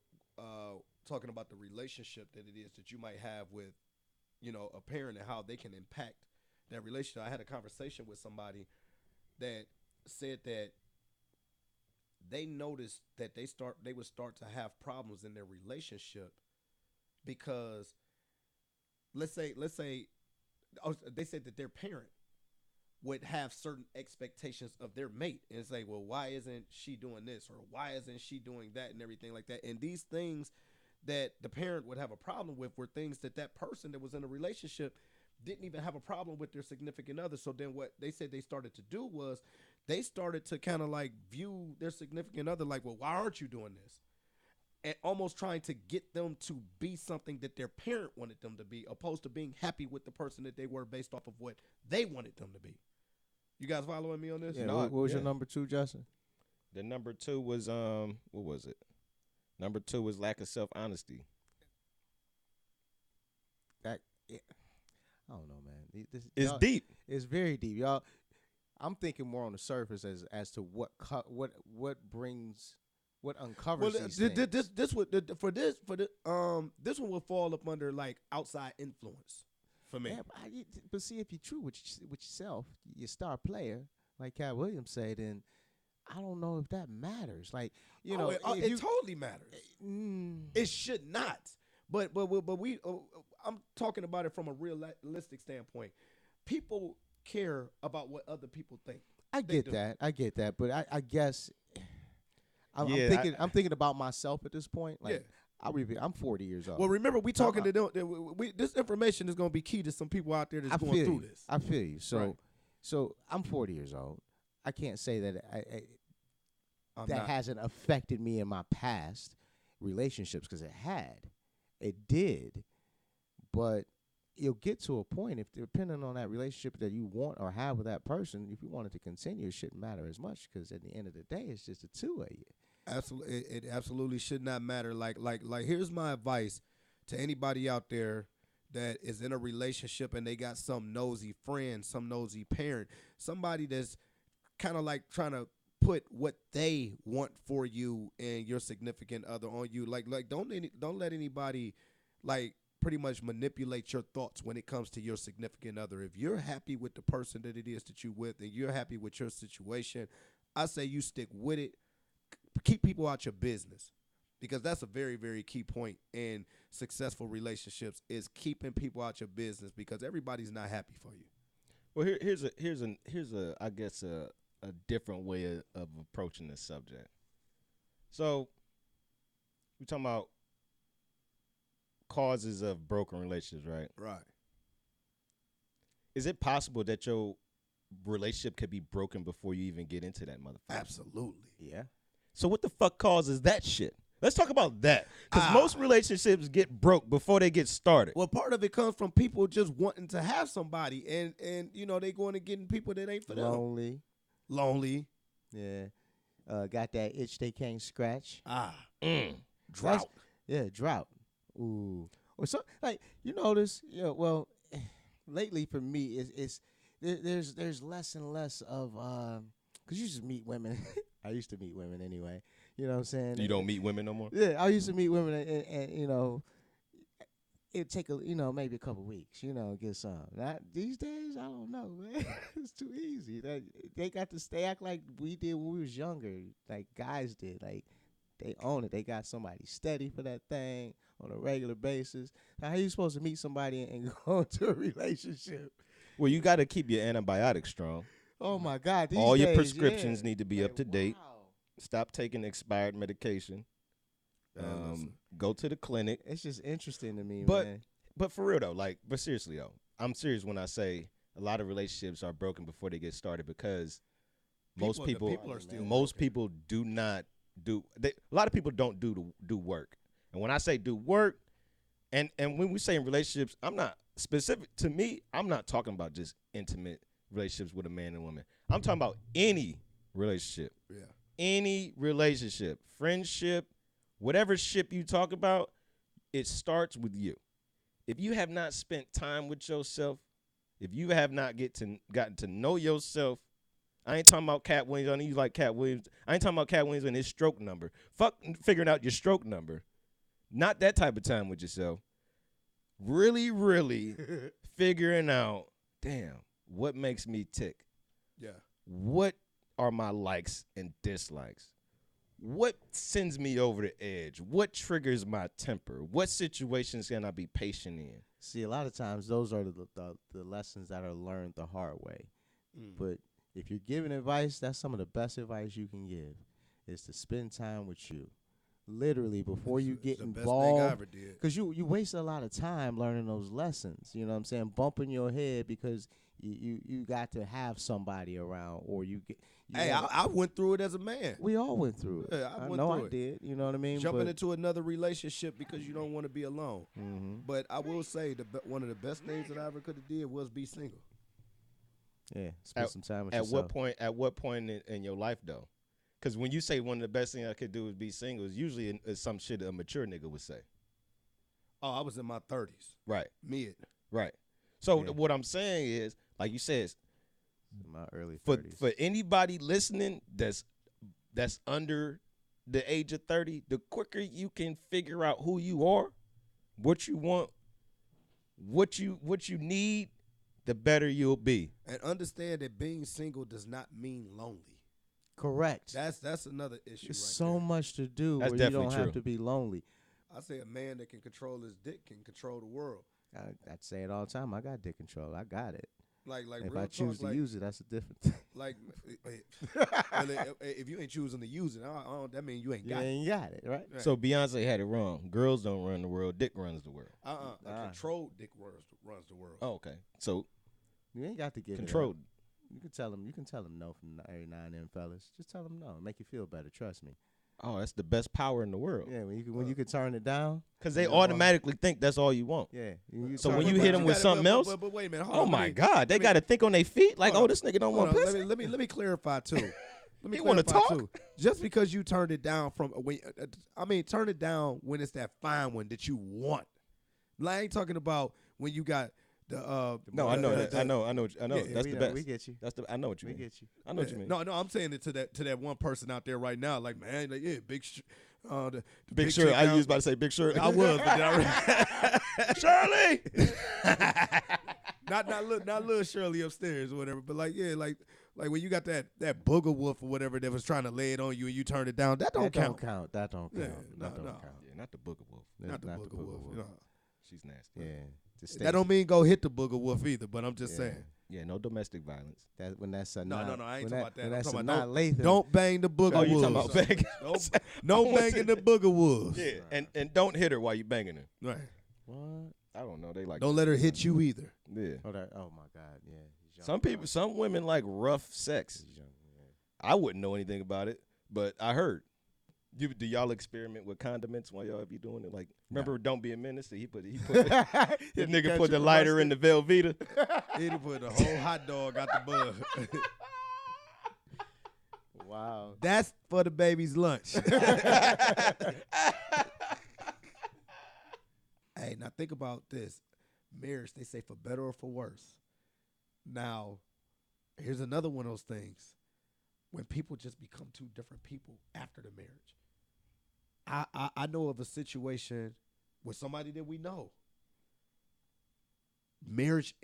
talking about the relationship that it is that you might have with, a parent, and how they can impact that relationship. I had a conversation with somebody that said that they noticed that they would start to have problems in their relationship because let's say they said that their parent would have certain expectations of their mate and say, well, why isn't she doing this, or why isn't she doing that, and everything like that. And these things that the parent would have a problem with were things that person that was in a relationship didn't even have a problem with their significant other. So then what they said they started to do was they started to kind of like view their significant other like, well, why aren't you doing this? And almost trying to get them to be something that their parent wanted them to be, opposed to being happy with the person that they were based off of what they wanted them to be. You guys following me on this? Yeah, No, what was yeah. your number 2, Justin? The number 2 was what was it? Number 2 was lack of self-honesty. I don't know, man. It's deep. It's very deep, y'all. I'm thinking more on the surface as to what uncovers these things. This one will fall up under like outside influence for me. Yeah, but see, if you're true with yourself, your star player, like Cat Williams said, then I don't know if that matters. Like, it totally matters. It should not. But we I'm talking about it from a realistic standpoint. People care about what other people think. I get that, but I guess I'm thinking about myself at this point. Like, yeah. I'm 40 years old. Well, remember, we talking to them. This information is going to be key to some people out there that's going through this. I feel you. So, right. So I'm 40 years old. I can't say that that not. hasn't affected me in my past relationships, because it did. But you'll get to a point, if depending on that relationship that you want or have with that person, if you want it to continue, it shouldn't matter as much, because at the end of the day, it's just the two of you. Absolutely, it absolutely should not matter. Like, here's my advice to anybody out there that is in a relationship and they got some nosy friend, some nosy parent, somebody that's kind of like trying to put what they want for you and your significant other on you. Like don't let anybody like pretty much manipulate your thoughts when it comes to your significant other. If you're happy with the person that it is that you with, and you're happy with your situation, I say you stick with it. Keep people out your business, because that's a very, very key point in successful relationships, is keeping people out your business, because everybody's not happy for you. Well, here's a I guess a different way of approaching this subject. So we're talking about causes of broken relationships, right? Right. Is it possible that your relationship could be broken before you even get into that motherfucker. Absolutely. Yeah. So what the fuck causes that shit? Let's talk about that. Because most relationships get broke before they get started. Well, part of it comes from people just wanting to have somebody, and they going to getting people that ain't for them. Lonely. Yeah. Got that itch they can't scratch. Drought. Drought. Ooh. Or so like you notice, well, lately for me there's less and less of because you just meet women. I used to meet women anyway. You know what I'm saying? You don't meet women no more? Yeah, I used to meet women and it'd take maybe a couple weeks, get some. Not these days, I don't know, man. It's too easy. They got to stay act like we did when we was younger, like guys did. Like they own it. They got somebody steady for that thing on a regular basis. Now, how you supposed to meet somebody and go into a relationship? Well, you got to keep your antibiotics strong. Oh my God! These All your days, prescriptions need to be Like, up to date. wow. Stop taking expired medication. Go to the clinic. It's just interesting to me, But man. but for real though, but seriously though, I'm serious when I say a lot of relationships are broken before they get started because most people are still people do not do. A lot of people don't do work, and when I say do work, and when we say in relationships, I'm not specific to me. I'm not talking about just intimate relationships with a man and woman. I'm talking about any relationship. Yeah. Any relationship, friendship, whatever ship you talk about, it starts with you. If you have not spent time with yourself, if you have not gotten to know yourself, I ain't talking about Cat Williams. I know you like Cat Williams. I ain't talking about Cat Williams and his stroke number. Fuck figuring out your stroke number. Not that type of time with yourself. Really, really figuring out, damn, what makes me tick? Yeah. What are my likes and dislikes? What sends me over the edge? What triggers my temper? What situations can I be patient in? See, a lot of times those are the lessons that are learned the hard way. But if you're giving advice, that's some of the best advice you can give, is to spend time with you. Literally, before you get the best involved. thing I ever did. Because you waste a lot of time learning those lessons. You know what I'm saying? Bumping your head because you got to have somebody around, or you get. Hey, I went through it as a man. We all went through it. Yeah, I went know through I it. did. You know what I mean? Jumping into another relationship because you don't want to be alone. Mm-hmm. But I will say one of the best things that I ever could have did was be single. Yeah, spend some time with yourself. At what point in your life though? Because when you say one of the best things I could do is be single, it's usually some shit a mature nigga would say. Oh, I was in my 30s. Right. Mid. Right. So what I'm saying is, like you said, In my early for 30s. for anybody listening that's under the age of 30, the quicker you can figure out who you are, what you want, what you need, the better you'll be. And understand that being single does not mean lonely. Correct. That's another issue. There's right so there. much to do That's where you definitely don't true. have to be lonely. I say a man that can control his dick can control the world. I say it all the time. I got dick control. I got it. Like If real I choose talk, to use it, that's a different thing. Like, if you ain't choosing to use it, that means you ain't You got it. ain't got it, right? Right. So Beyonce had it wrong. Girls don't run the world. Dick runs the world. A controlled dick runs the world. Oh, okay. So You ain't got to give controlled. it up. You can tell them no from every now and then, fellas. Just tell them no. Make you feel better. Trust me. Oh, that's the best power in the world. Yeah, when you can turn it down. Because they automatically think that's all you want. Yeah. So when you hit them with something else, But wait a minute. Hold oh on, my God, they got to think on their feet. Like, oh, this nigga don't want pussy. Let me clarify too. Let me You wanna clarify, talk? too. Just because you turned it down turn it down when it's that fine one that you want. Like, I ain't talking about when you got the. No, I know that. I know. Yeah, That's we the know, best. we get you. I know what you We mean. get you. I know what you mean. No, I'm saying it to that one person out there right now. Like, man, like, yeah, the Big Shirley. chick I down- was about to say Big Shirley. I was, but then Shirley. not little Shirley upstairs or whatever. But like, yeah, like when you got that booger wolf or whatever that was trying to lay it on you and you turned it down, that don't count. That don't count. Yeah, that don't no. count. Yeah, not the Booger Wolf. Not the booger wolf. You know. She's nasty. Yeah. Just That don't mean go hit the booger wolf either. But I'm just Yeah. saying. Yeah, no domestic violence. That when that's a No, not, I ain't when talking about that. When I'm that's talking a about not Latham. Don't bang the booger Oh, you wolves. talking about banging? No banging the booger wolves. Yeah, and don't hit her while you banging her. Right. What? I don't know. They like Don't let her hit you either. Yeah. Oh, oh my God. Yeah. Some women like rough sex. I wouldn't know anything about it, but I heard. Do y'all experiment with condiments while y'all be doing it? Like, remember, Don't Be a Menace? He put the nigga put the lighter in the Velveeta. He put the whole hot dog out the bug. Wow. That's for the baby's lunch. Hey, now think about this. Marriage, they say for better or for worse. Now, here's another one of those things. When people just become two different people after the marriage. I know of a situation with somebody that we know. Marriage,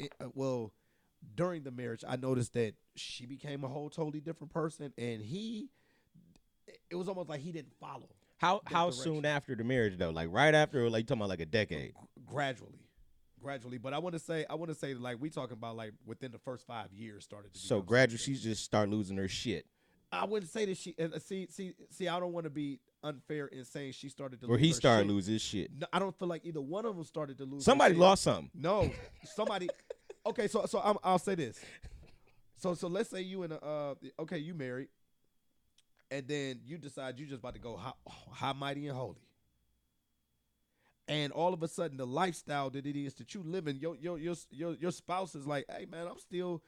during the marriage, I noticed that she became a whole totally different person, and it was almost like he didn't follow. How soon after the marriage though? Like right after, or like you talking about like a decade? Gradually. But I want to say like we talking about like within the first 5 years started to. So gradually, she just start losing her shit. I wouldn't say that she see. I don't want to be unfair in saying she started to. Or he started losing his shit. No, I don't feel like either one of them started to lose. Somebody lost something. No, somebody. Okay, so I'll say this. So let's say you you married, and then you decide you just about to go high, mighty, and holy. And all of a sudden, the lifestyle that it is that you live in, your spouse is like, hey man, I'm still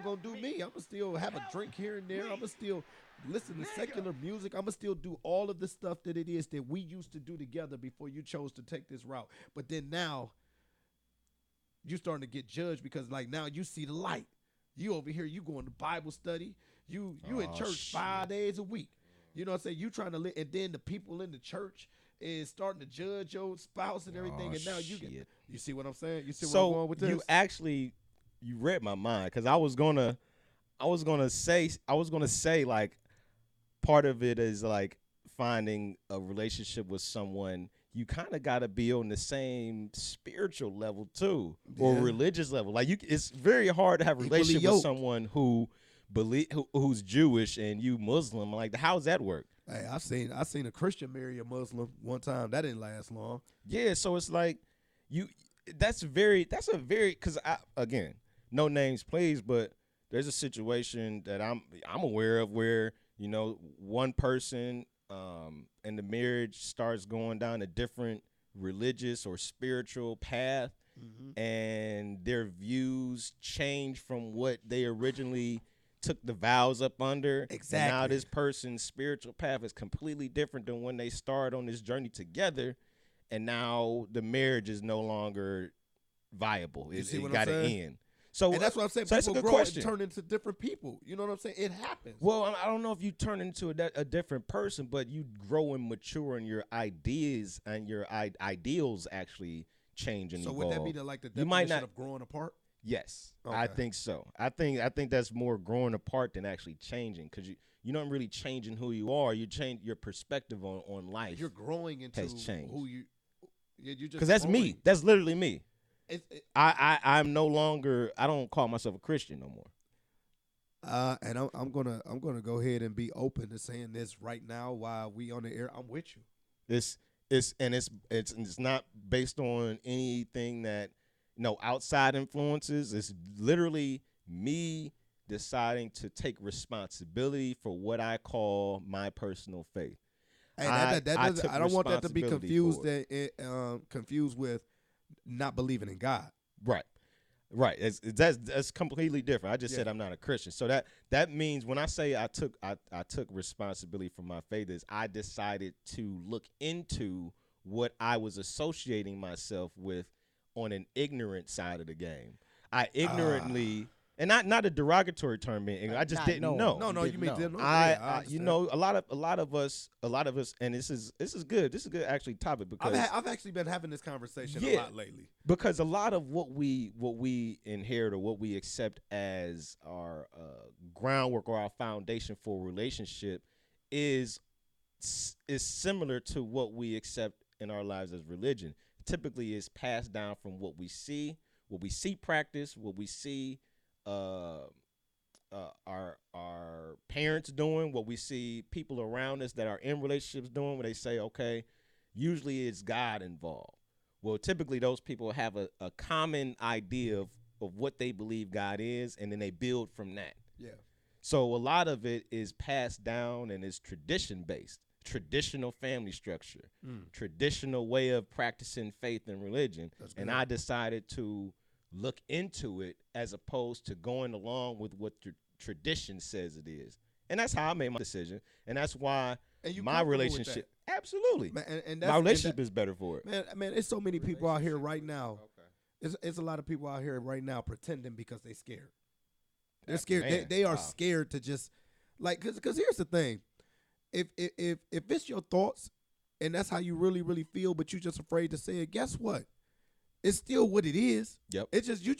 gonna do me. I'm gonna still have a drink here and there. I'm gonna still listen to secular music. I'm gonna still do all of the stuff that it is that we used to do together before you chose to take this route. But then now, you starting to get judged because like now you see the light. You over here, you going to Bible study. You in church 5 days a week. You know what I'm saying? You trying to live, and then the people in the church is starting to judge your spouse and everything. And now you see what I'm saying? You see where I'm going with this? You read my mind because I was gonna say like part of it is like finding a relationship with someone. You kind of got to be on the same spiritual level too, or religious level. Like it's very hard to have a relationship with someone who's Jewish and you Muslim. Like, how's that work? Hey, I seen a Christian marry a Muslim one time. That didn't last long. Yeah, so it's like that's a very because again, no names please, but there's a situation that I'm aware of where one person and the marriage starts going down a different religious or spiritual path, and their views change from what they originally took the vows up under. Exactly. And now this person's spiritual path is completely different than when they started on this journey together, and now the marriage is no longer viable. It got to end. So and that's what I'm saying. So people grow and turn into different people. You know what I'm saying? It happens. Well, I don't know if you turn into a different person, but you grow and mature, and your ideas and your ideals actually change and evolve. So would that be the definition of growing apart? Yes, okay. I think so. I think that's more growing apart than actually changing, because you're not really changing who you are. You change your perspective on life. You're growing into who you. Because that's me. That's literally me. I'm no longer. I don't call myself a Christian no more. And I'm gonna go ahead and be open to saying this right now while we on the air. I'm with you. It's not based on anything that outside influences. It's literally me deciding to take responsibility for what I call my personal faith. Hey, I don't want that to be confused with not believing in God. Right. That's completely different. I just said I'm not a Christian. So that means when I say I took responsibility for my faith, is I decided to look into what I was associating myself with on an ignorant side of the game. I ignorantly, and not a derogatory term being ignorant, I just didn't know. No, you mean didn't know. A lot of us, and this is good. This is a good actually topic, because I've actually been having this conversation a lot lately. Because a lot of what we inherit, or what we accept as our groundwork or our foundation for a relationship is similar to what we accept in our lives as religion. Typically is passed down from what we see practice, what we see our parents doing, what we see people around us that are in relationships doing, where they say, okay, usually it's God involved. Well, typically those people have a common idea of of what they believe God is, and then they build from that. Yeah. So a lot of it is passed down and is tradition based, traditional family structure, traditional way of practicing faith and religion. And I decided to look into it as opposed to going along with what the tradition says it is. And that's how I made my decision. And that's why my relationship, absolutely, man, and my relationship is better for it. Man, it's so many people out here right now. It's a lot of people out here right now pretending because they're scared. They're scared. Man, they are scared to just like because here's the thing, if it's your thoughts and that's how you really feel, but you're just afraid to say it. Guess what? It's still what it is. Yep. It's just you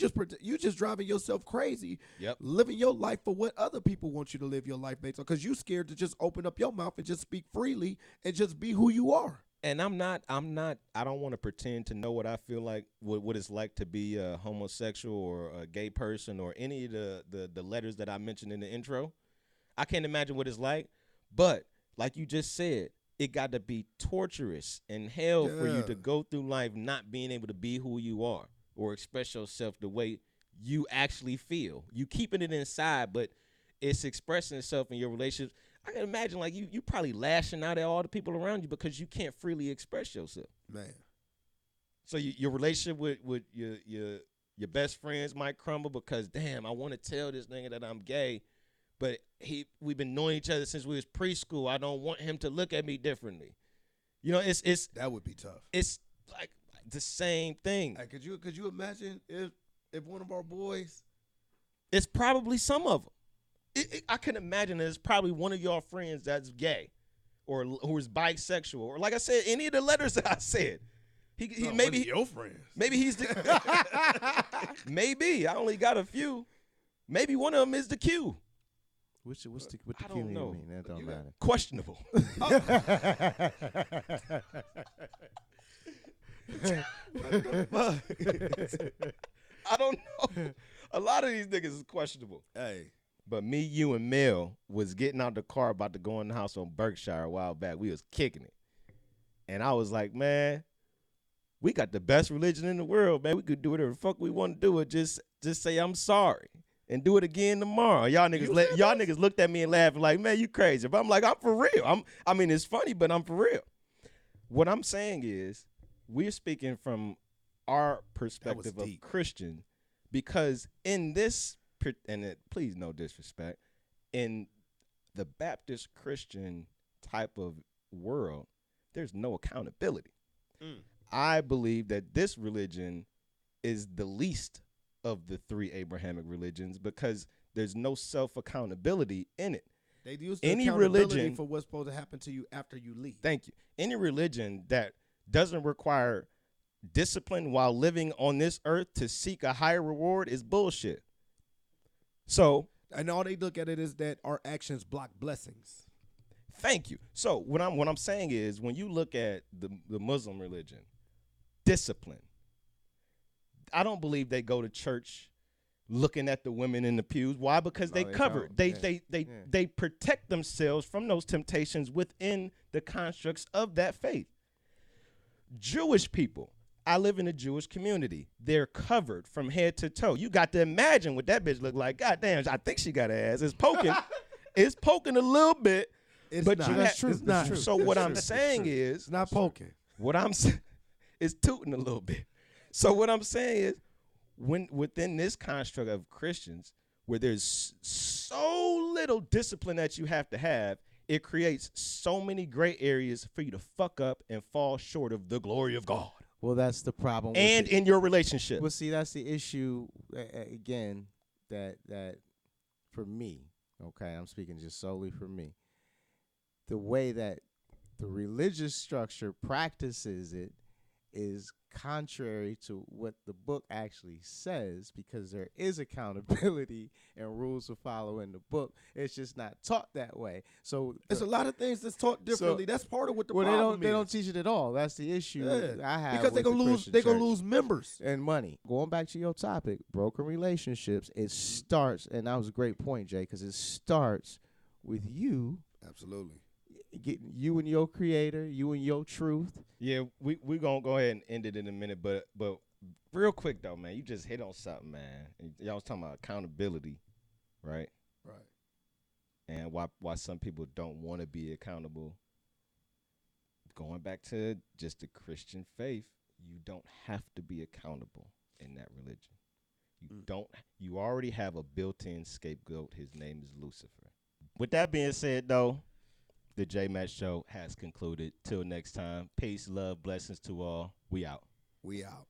just driving yourself crazy. Yep. Living your life for what other people want you to live your life based on because you scared to just open up your mouth and just speak freely and just be who you are. And I don't want to pretend to know what I feel like, what it's like to be a homosexual or a gay person or any of the letters that I mentioned in the intro. I can't imagine what it's like. But like you just said, it got to be torturous and hell for you to go through life not being able to be who you are or express yourself the way you actually feel. You keeping it inside, but it's expressing itself in your relationships. I can imagine like you probably lashing out at all the people around you because you can't freely express yourself. Man. So your relationship with your best friends might crumble because damn, I want to tell this nigga that I'm gay, but we've been knowing each other since we was preschool. I don't want him to look at me differently. You know, it's that would be tough. It's like the same thing. Hey, could you imagine if one of our boys? It's probably some of them. I can imagine there's probably one of y'all friends that's gay or who is bisexual or like I said, any of the letters that I said. He maybe your friends. Maybe he's the maybe. I only got a few. Maybe one of them is the Q. What the I Q don't know. mean? That don't matter. Questionable. I don't know. A lot of these niggas is questionable. Hey. But me, you, and Mel was getting out the car about to go in the house on Berkshire a while back. We was kicking it. And I was like, man, we got the best religion in the world, man. We could do whatever the fuck we want to do. It just say I'm sorry and do it again tomorrow. Y'all niggas looked at me and laughed like, man, you crazy. But I'm like, I'm for real. I mean, it's funny, but I'm for real. What I'm saying is we're speaking from our perspective of Christian because in this, and please no disrespect, in the Baptist Christian type of world, there's no accountability. I believe that this religion is the least of the three Abrahamic religions because there's no self-accountability in it. They use the accountability religion for what's supposed to happen to you after you leave. Thank you. Any religion that doesn't require discipline while living on this earth to seek a higher reward is bullshit. So, and all they look at it is that our actions block blessings. Thank you. So what I'm saying is when you look at the Muslim religion, discipline. I don't believe they go to church looking at the women in the pews. Why? Because they cover. They protect themselves from those temptations within the constructs of that faith. Jewish people. I live in a Jewish community. They're covered from head to toe. You got to imagine what that bitch look like. God damn, I think she got an ass. It's poking. It's poking a little bit. It's not. That's true. It's not true. So what I'm saying is, it's not poking. What I'm saying is tooting a little bit. So what I'm saying is, when within this construct of Christians, where there's so little discipline that you have, it creates so many gray areas for you to fuck up and fall short of the glory of God. Well, that's the problem. And in your relationship. Well, see, that's the issue, again, that for me, okay, I'm speaking just solely for me, the way that the religious structure practices it is contrary to what the book actually says, because there is accountability and rules to follow in the book. It's just not taught that way. So it's a lot of things that's taught differently. That's part of what the problem is. They don't teach it at all. That's the issue I have. Because they're gonna lose members and money. Going back to your topic, broken relationships, it starts, and that was a great point, Jay, because it starts with you. Absolutely. Getting you and your creator, you and your truth. Yeah, we're gonna go ahead and end it in a minute, but real quick though, man, you just hit on something, man. And y'all was talking about accountability, right? Right. And why some people don't want to be accountable. Going back to just the Christian faith, you don't have to be accountable in that religion. You don't. You already have a built-in scapegoat. His name is Lucifer. With that being said, though, the JMatt Show has concluded. Till next time, peace, love, blessings to all. We out. We out.